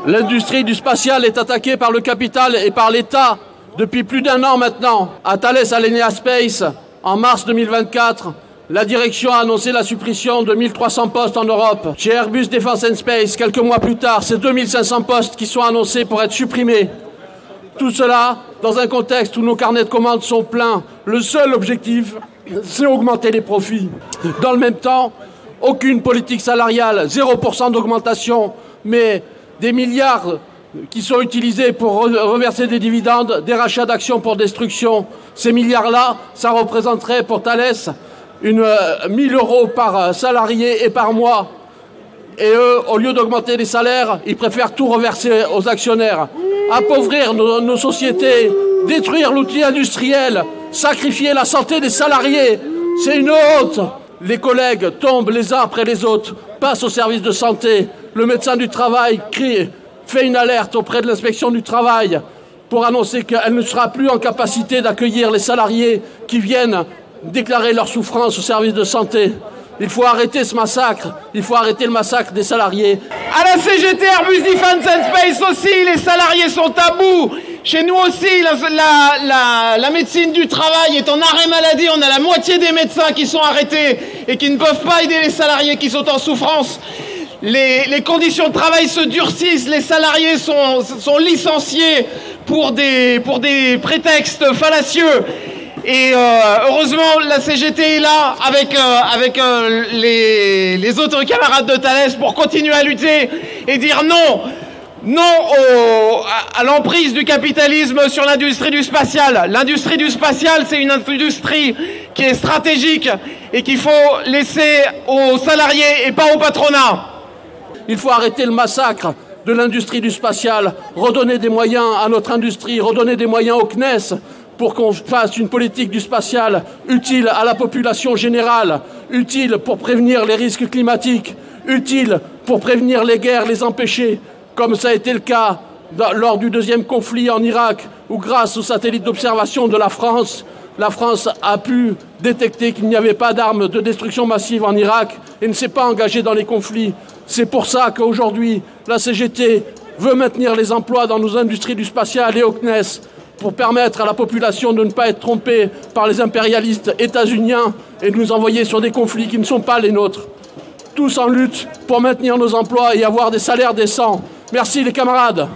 L'industrie du spatial est attaquée par le capital et par l'État depuis plus d'1 an maintenant. À Thales Alenia Space, en mars 2024, la direction a annoncé la suppression de 1300 postes en Europe. Chez Airbus Defence and Space, quelques mois plus tard, c'est 2500 postes qui sont annoncés pour être supprimés. Tout cela dans un contexte où nos carnets de commandes sont pleins. Le seul objectif, c'est augmenter les profits. Dans le même temps, aucune politique salariale, 0% d'augmentation, mais des milliards qui sont utilisés pour reverser des dividendes, des rachats d'actions pour destruction. Ces milliards-là, ça représenterait pour Thales 1 000 € par salarié et par mois. Et eux, au lieu d'augmenter les salaires, ils préfèrent tout reverser aux actionnaires. Appauvrir nos sociétés, détruire l'outil industriel, sacrifier la santé des salariés, c'est une honte. Les collègues tombent les uns après les autres, passent au service de santé. Le médecin du travail fait une alerte auprès de l'inspection du travail pour annoncer qu'elle ne sera plus en capacité d'accueillir les salariés qui viennent déclarer leur souffrance au service de santé. Il faut arrêter ce massacre, il faut arrêter le massacre des salariés. À la CGT Airbus Defence and Space aussi, les salariés sont à bout. Chez nous aussi, la médecine du travail est en arrêt maladie. On a la moitié des médecins qui sont arrêtés et qui ne peuvent pas aider les salariés qui sont en souffrance. Les conditions de travail se durcissent, les salariés sont licenciés pour des prétextes fallacieux. Et heureusement, la CGT est là avec les autres camarades de Thales pour continuer à lutter et dire non à l'emprise du capitalisme sur l'industrie du spatial. L'industrie du spatial, c'est une industrie qui est stratégique et qu'il faut laisser aux salariés et pas au patronat. Il faut arrêter le massacre de l'industrie du spatial, redonner des moyens à notre industrie, redonner des moyens au CNES pour qu'on fasse une politique du spatial utile à la population générale, utile pour prévenir les risques climatiques, utile pour prévenir les guerres, les empêcher, comme ça a été le cas lors du 2e conflit en Irak, où grâce aux satellites d'observation de la France a pu détecter qu'il n'y avait pas d'armes de destruction massive en Irak et ne s'est pas engagée dans les conflits. C'est pour ça qu'aujourd'hui, la CGT veut maintenir les emplois dans nos industries du spatial et au CNES pour permettre à la population de ne pas être trompée par les impérialistes états-uniens et de nous envoyer sur des conflits qui ne sont pas les nôtres. Tous en lutte pour maintenir nos emplois et avoir des salaires décents. Merci les camarades.